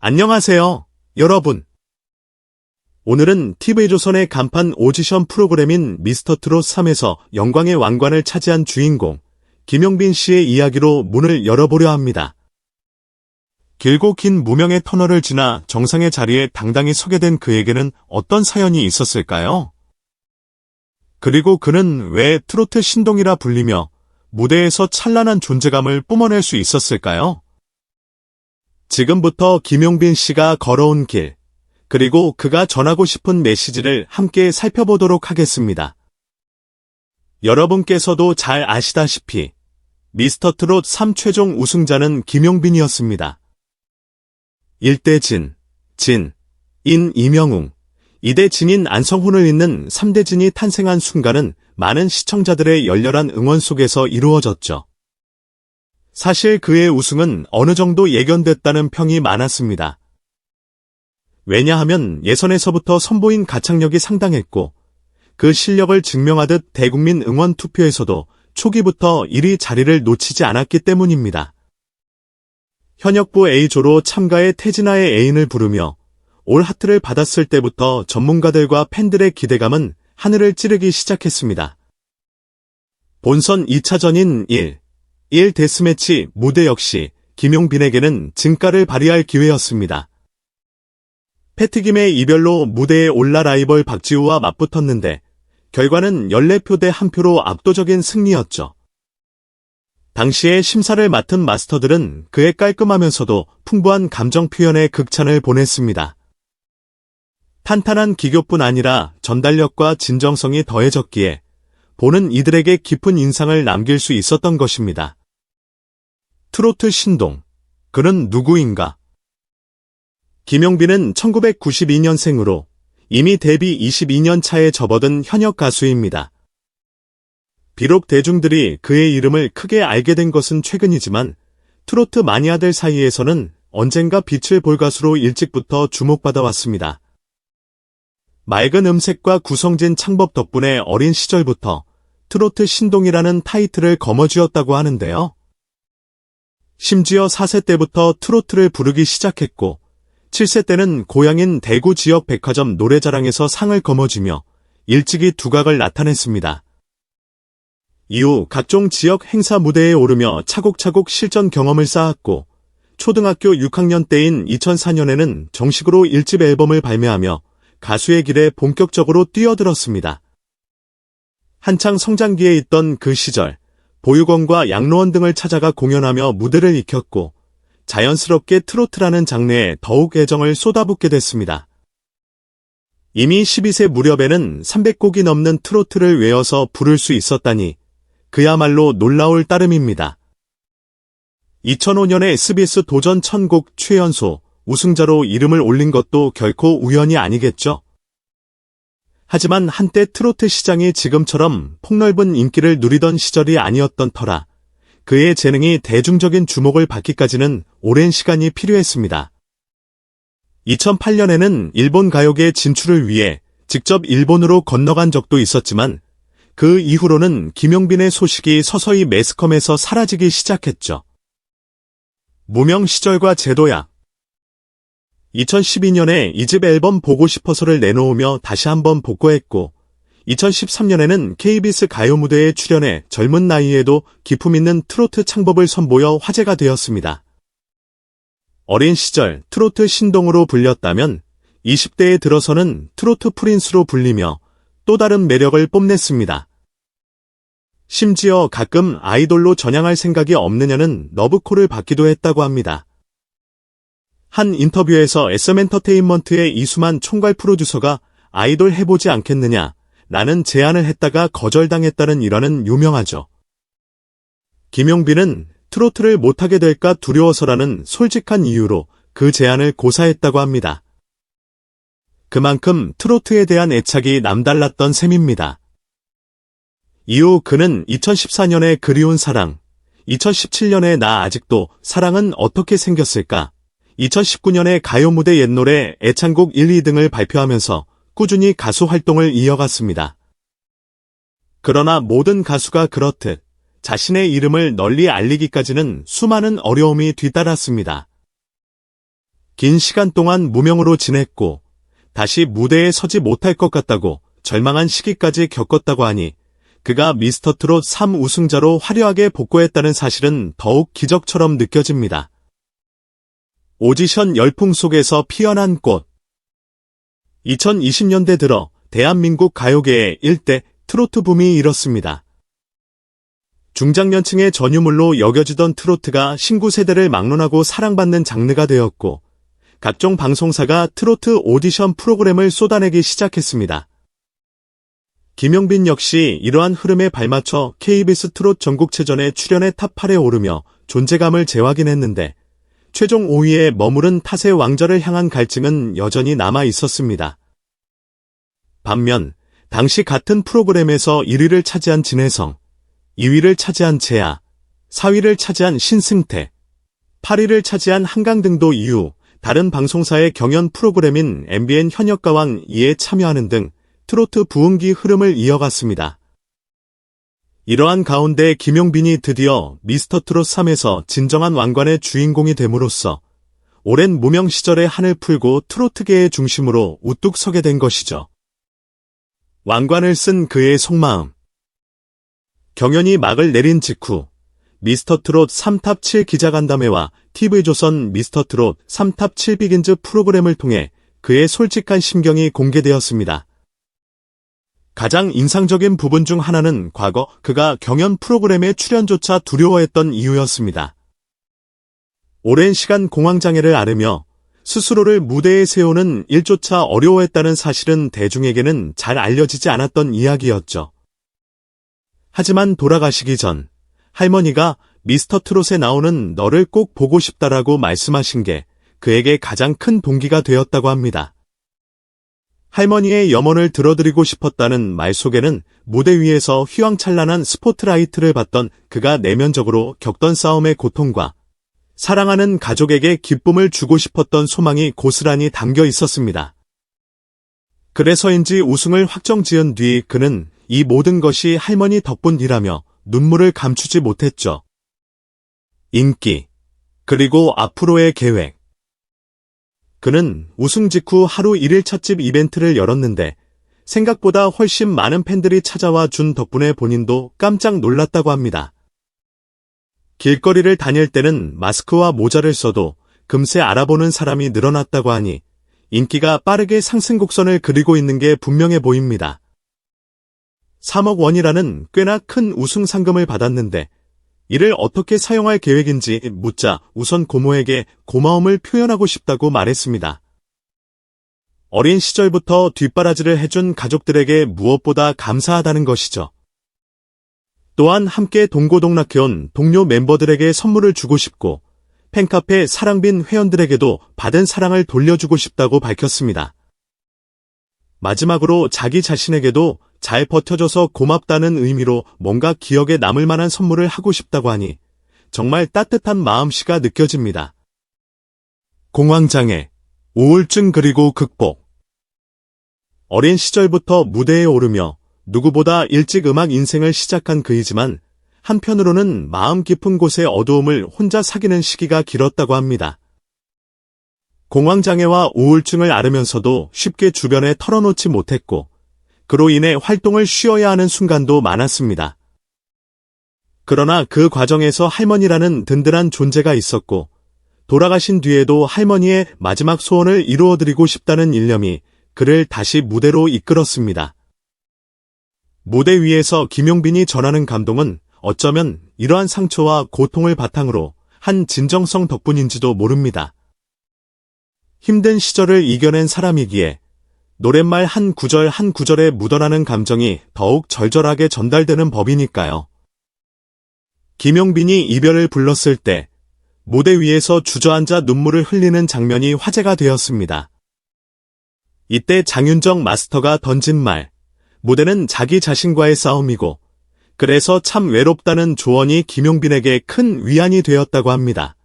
안녕하세요, 여러분. 오늘은 TV조선의 간판 오디션 프로그램인 미스터트롯 3에서 영광의 왕관을 차지한 주인공 김용빈 씨의 이야기로 문을 열어보려 합니다. 길고 긴 무명의 터널을 지나 정상의 자리에 당당히 서게 된 그에게는 어떤 사연이 있었을까요? 그리고 그는 왜 트로트 신동이라 불리며 무대에서 찬란한 존재감을 뿜어낼 수 있었을까요? 지금부터 김용빈 씨가 걸어온 길, 그리고 그가 전하고 싶은 메시지를 함께 살펴보도록 하겠습니다. 여러분께서도 잘 아시다시피 미스터트롯 3 최종 우승자는 김용빈이었습니다. 1대 진, 인 이명웅, 2대 진인 안성훈을 잇는 3대 진이 탄생한 순간은 많은 시청자들의 열렬한 응원 속에서 이루어졌죠. 사실 그의 우승은 어느 정도 예견됐다는 평이 많았습니다. 왜냐하면 예선에서부터 선보인 가창력이 상당했고 그 실력을 증명하듯 대국민 응원 투표에서도 초기부터 1위 자리를 놓치지 않았기 때문입니다. 현역부 A조로 참가해 태진아의 애인을 부르며 올 하트를 받았을 때부터 전문가들과 팬들의 기대감은 하늘을 찌르기 시작했습니다. 본선 2차전인 1 데스매치 무대 역시 김용빈에게는 진가를 발휘할 기회였습니다. 패트김의 이별로 무대에 올라 라이벌 박지우와 맞붙었는데 결과는 14표 대 1표로 압도적인 승리였죠. 당시에 심사를 맡은 마스터들은 그의 깔끔하면서도 풍부한 감정 표현에 극찬을 보냈습니다. 탄탄한 기교뿐 아니라 전달력과 진정성이 더해졌기에 보는 이들에게 깊은 인상을 남길 수 있었던 것입니다. 트로트 신동, 그는 누구인가? 김용빈은 1992년생으로 이미 데뷔 22년 차에 접어든 현역 가수입니다. 비록 대중들이 그의 이름을 크게 알게 된 것은 최근이지만 트로트 마니아들 사이에서는 언젠가 빛을 볼 가수로 일찍부터 주목받아 왔습니다. 맑은 음색과 구성진 창법 덕분에 어린 시절부터 트로트 신동이라는 타이틀을 거머쥐었다고 하는데요. 심지어 4세 때부터 트로트를 부르기 시작했고 7세 때는 고향인 대구 지역 백화점 노래자랑에서 상을 거머쥐며 일찍이 두각을 나타냈습니다. 이후 각종 지역 행사 무대에 오르며 차곡차곡 실전 경험을 쌓았고 초등학교 6학년 때인 2004년에는 정식으로 1집 앨범을 발매하며 가수의 길에 본격적으로 뛰어들었습니다. 한창 성장기에 있던 그 시절 보육원과 양로원 등을 찾아가 공연하며 무대를 익혔고 자연스럽게 트로트라는 장르에 더욱 애정을 쏟아붓게 됐습니다. 이미 12세 무렵에는 300곡이 넘는 트로트를 외워서 부를 수 있었다니 그야말로 놀라울 따름입니다. 2005년에 SBS 도전 1000곡 최연소 우승자로 이름을 올린 것도 결코 우연이 아니겠죠. 하지만 한때 트로트 시장이 지금처럼 폭넓은 인기를 누리던 시절이 아니었던 터라 그의 재능이 대중적인 주목을 받기까지는 오랜 시간이 필요했습니다. 2008년에는 일본 가요계 진출을 위해 직접 일본으로 건너간 적도 있었지만 그 이후로는 김용빈의 소식이 서서히 매스컴에서 사라지기 시작했죠. 무명 시절과 제도약 2012년에 2집 앨범 보고 싶어서를 내놓으며 다시 한번 복고했고 2013년에는 KBS 가요 무대에 출연해 젊은 나이에도 기품 있는 트로트 창법을 선보여 화제가 되었습니다. 어린 시절 트로트 신동으로 불렸다면 20대에 들어서는 트로트 프린스로 불리며 또 다른 매력을 뽐냈습니다. 심지어 가끔 아이돌로 전향할 생각이 없느냐는 러브콜을 받기도 했다고 합니다. 한 인터뷰에서 SM엔터테인먼트의 이수만 총괄 프로듀서가 아이돌 해보지 않겠느냐 라는 제안을 했다가 거절당했다는 일화는 유명하죠. 김용빈은 트로트를 못하게 될까 두려워서라는 솔직한 이유로 그 제안을 고사했다고 합니다. 그만큼 트로트에 대한 애착이 남달랐던 셈입니다. 이후 그는 2014년에 그리운 사랑, 2017년에 나 아직도 사랑은 어떻게 생겼을까, 2019년에 가요 무대 옛노래 애창곡 1, 2등을 발표하면서 꾸준히 가수 활동을 이어갔습니다. 그러나 모든 가수가 그렇듯 자신의 이름을 널리 알리기까지는 수많은 어려움이 뒤따랐습니다. 긴 시간 동안 무명으로 지냈고 다시 무대에 서지 못할 것 같다고 절망한 시기까지 겪었다고 하니 그가 미스터 트롯 3 우승자로 화려하게 복구했다는 사실은 더욱 기적처럼 느껴집니다. 오디션 열풍 속에서 피어난 꽃. 2020년대 들어 대한민국 가요계에 일대 트로트 붐이 일었습니다. 중장년층의 전유물로 여겨지던 트로트가 신구 세대를 막론하고 사랑받는 장르가 되었고 각종 방송사가 트로트 오디션 프로그램을 쏟아내기 시작했습니다. 김용빈 역시 이러한 흐름에 발맞춰 KBS 트롯 전국체전에 출연해 탑 8에 오르며 존재감을 재확인했는데 최종 5위에 머무른 탓의 왕좌를 향한 갈증은 여전히 남아 있었습니다. 반면 당시 같은 프로그램에서 1위를 차지한 진혜성, 2위를 차지한 재아, 4위를 차지한 신승태, 8위를 차지한 한강 등도 이후 다른 방송사의 경연 프로그램인 MBN 현역가왕 2에 참여하는 등 트로트 부흥기 흐름을 이어갔습니다. 이러한 가운데 김용빈이 드디어 미스터 트롯 3에서 진정한 왕관의 주인공이 됨으로써 오랜 무명 시절의 한을 풀고 트로트계의 중심으로 우뚝 서게 된 것이죠. 왕관을 쓴 그의 속마음. 경연이 막을 내린 직후 미스터 트롯 3탑 7 기자간담회와 TV조선 미스터 트롯 3탑 7 비긴즈 프로그램을 통해 그의 솔직한 심경이 공개되었습니다. 가장 인상적인 부분 중 하나는 과거 그가 경연 프로그램에 출연조차 두려워했던 이유였습니다. 오랜 시간 공황장애를 앓으며 스스로를 무대에 세우는 일조차 어려워했다는 사실은 대중에게는 잘 알려지지 않았던 이야기였죠. 하지만 돌아가시기 전 할머니가 미스터 트롯에 나오는 너를 꼭 보고 싶다라고 말씀하신 게 그에게 가장 큰 동기가 되었다고 합니다. 할머니의 염원을 들어드리고 싶었다는 말 속에는 무대 위에서 휘황찬란한 스포트라이트를 받던 그가 내면적으로 겪던 싸움의 고통과 사랑하는 가족에게 기쁨을 주고 싶었던 소망이 고스란히 담겨 있었습니다. 그래서인지 우승을 확정지은 뒤 그는 이 모든 것이 할머니 덕분이라며 눈물을 감추지 못했죠. 인기, 그리고 앞으로의 계획. 그는 우승 직후 하루 1일 찻집 이벤트를 열었는데 생각보다 훨씬 많은 팬들이 찾아와 준 덕분에 본인도 깜짝 놀랐다고 합니다. 길거리를 다닐 때는 마스크와 모자를 써도 금세 알아보는 사람이 늘어났다고 하니 인기가 빠르게 상승 곡선을 그리고 있는 게 분명해 보입니다. 3억 원이라는 꽤나 큰 우승 상금을 받았는데 이를 어떻게 사용할 계획인지 묻자 우선 고모에게 고마움을 표현하고 싶다고 말했습니다. 어린 시절부터 뒷바라지를 해준 가족들에게 무엇보다 감사하다는 것이죠. 또한 함께 동고동락해온 동료 멤버들에게 선물을 주고 싶고 팬카페 사랑빈 회원들에게도 받은 사랑을 돌려주고 싶다고 밝혔습니다. 마지막으로 자기 자신에게도 잘 버텨줘서 고맙다는 의미로 뭔가 기억에 남을 만한 선물을 하고 싶다고 하니 정말 따뜻한 마음씨가 느껴집니다. 공황장애, 우울증 그리고 극복. 어린 시절부터 무대에 오르며 누구보다 일찍 음악 인생을 시작한 그이지만 한편으로는 마음 깊은 곳의 어두움을 혼자 사귀는 시기가 길었다고 합니다. 공황장애와 우울증을 앓으면서도 쉽게 주변에 털어놓지 못했고 그로 인해 활동을 쉬어야 하는 순간도 많았습니다. 그러나 그 과정에서 할머니라는 든든한 존재가 있었고 돌아가신 뒤에도 할머니의 마지막 소원을 이루어드리고 싶다는 일념이 그를 다시 무대로 이끌었습니다. 무대 위에서 김용빈이 전하는 감동은 어쩌면 이러한 상처와 고통을 바탕으로 한 진정성 덕분인지도 모릅니다. 힘든 시절을 이겨낸 사람이기에 노랫말 한 구절 한 구절에 묻어나는 감정이 더욱 절절하게 전달되는 법이니까요. 김용빈이 이별을 불렀을 때 무대 위에서 주저앉아 눈물을 흘리는 장면이 화제가 되었습니다. 이때 장윤정 마스터가 던진 말, 무대는 자기 자신과의 싸움이고 그래서 참 외롭다는 조언이 김용빈에게 큰 위안이 되었다고 합니다.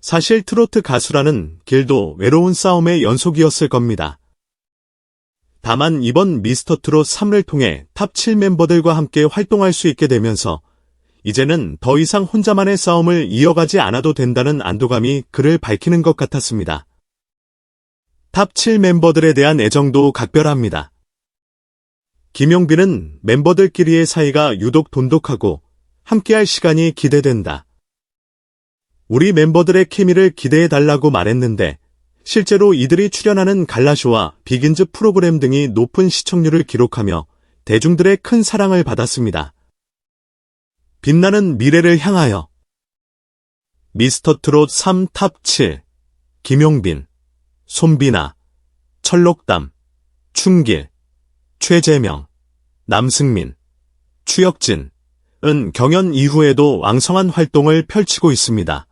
사실 트로트 가수라는 길도 외로운 싸움의 연속이었을 겁니다. 다만 이번 미스터 트롯 3를 통해 탑 7 멤버들과 함께 활동할 수 있게 되면서 이제는 더 이상 혼자만의 싸움을 이어가지 않아도 된다는 안도감이 그를 밝히는 것 같았습니다. 탑 7 멤버들에 대한 애정도 각별합니다. 김용빈은 멤버들끼리의 사이가 유독 돈독하고 함께할 시간이 기대된다. 우리 멤버들의 케미를 기대해달라고 말했는데 실제로 이들이 출연하는 갈라쇼와 비긴즈 프로그램 등이 높은 시청률을 기록하며 대중들의 큰 사랑을 받았습니다. 빛나는 미래를 향하여 미스터트롯 3 탑 7 김용빈, 손비나, 철록담, 춘길, 최재명, 남승민, 추혁진은 경연 이후에도 왕성한 활동을 펼치고 있습니다.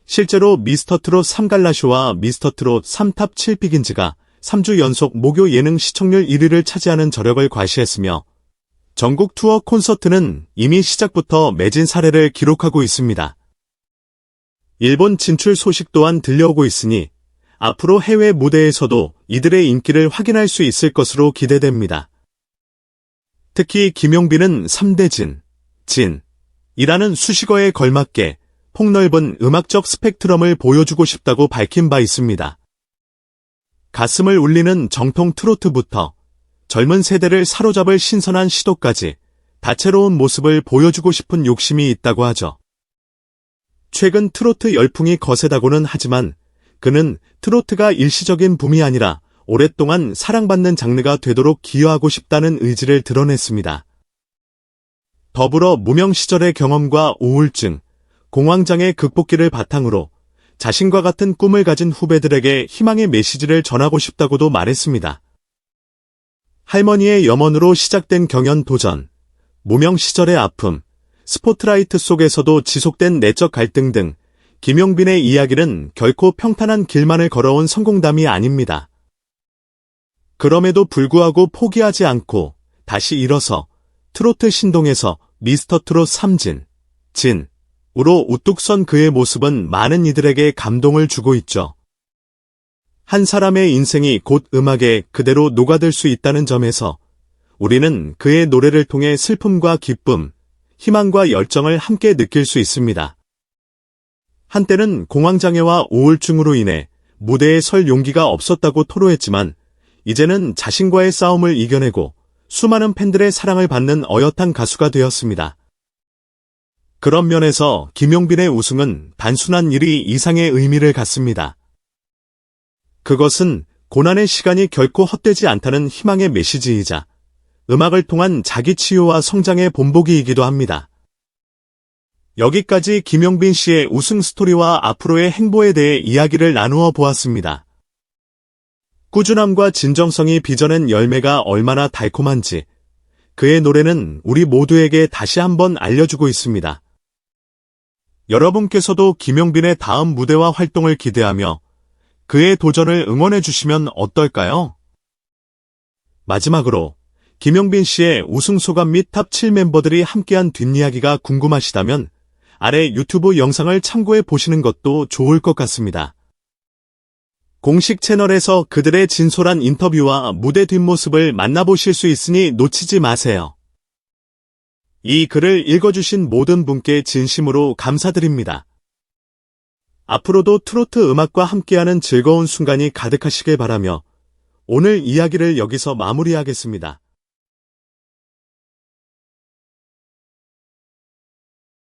실제로 미스터트롯 3갈라쇼와 미스터트롯 3탑 7 비긴즈가 3주 연속 목요 예능 시청률 1위를 차지하는 저력을 과시했으며 전국 투어 콘서트는 이미 시작부터 매진 사례를 기록하고 있습니다. 일본 진출 소식 또한 들려오고 있으니 앞으로 해외 무대에서도 이들의 인기를 확인할 수 있을 것으로 기대됩니다. 특히 김용빈은 3대 진이라는 수식어에 걸맞게 폭넓은 음악적 스펙트럼을 보여주고 싶다고 밝힌 바 있습니다. 가슴을 울리는 정통 트로트부터 젊은 세대를 사로잡을 신선한 시도까지 다채로운 모습을 보여주고 싶은 욕심이 있다고 하죠. 최근 트로트 열풍이 거세다고는 하지만 그는 트로트가 일시적인 붐이 아니라 오랫동안 사랑받는 장르가 되도록 기여하고 싶다는 의지를 드러냈습니다. 더불어 무명 시절의 경험과 우울증, 공황장애 극복기를 바탕으로 자신과 같은 꿈을 가진 후배들에게 희망의 메시지를 전하고 싶다고도 말했습니다. 할머니의 염원으로 시작된 경연 도전, 무명 시절의 아픔, 스포트라이트 속에서도 지속된 내적 갈등 등 김용빈의 이야기는 결코 평탄한 길만을 걸어온 성공담이 아닙니다. 그럼에도 불구하고 포기하지 않고 다시 일어서 트로트 신동에서 미스터트롯 3진으로 우뚝 선 그의 모습은 많은 이들에게 감동을 주고 있죠. 한 사람의 인생이 곧 음악에 그대로 녹아들 수 있다는 점에서 우리는 그의 노래를 통해 슬픔과 기쁨, 희망과 열정을 함께 느낄 수 있습니다. 한때는 공황장애와 우울증으로 인해 무대에 설 용기가 없었다고 토로했지만 이제는 자신과의 싸움을 이겨내고 수많은 팬들의 사랑을 받는 어엿한 가수가 되었습니다. 그런 면에서 김용빈의 우승은 단순한 일이 이상의 의미를 갖습니다. 그것은 고난의 시간이 결코 헛되지 않다는 희망의 메시지이자 음악을 통한 자기 치유와 성장의 본보기이기도 합니다. 여기까지 김용빈 씨의 우승 스토리와 앞으로의 행보에 대해 이야기를 나누어 보았습니다. 꾸준함과 진정성이 빚어낸 열매가 얼마나 달콤한지 그의 노래는 우리 모두에게 다시 한번 알려주고 있습니다. 여러분께서도 김용빈의 다음 무대와 활동을 기대하며 그의 도전을 응원해 주시면 어떨까요? 마지막으로 김용빈 씨의 우승 소감 및 탑 7 멤버들이 함께한 뒷이야기가 궁금하시다면 아래 유튜브 영상을 참고해 보시는 것도 좋을 것 같습니다. 공식 채널에서 그들의 진솔한 인터뷰와 무대 뒷모습을 만나보실 수 있으니 놓치지 마세요. 이 글을 읽어주신 모든 분께 진심으로 감사드립니다. 앞으로도 트로트 음악과 함께하는 즐거운 순간이 가득하시길 바라며 오늘 이야기를 여기서 마무리하겠습니다.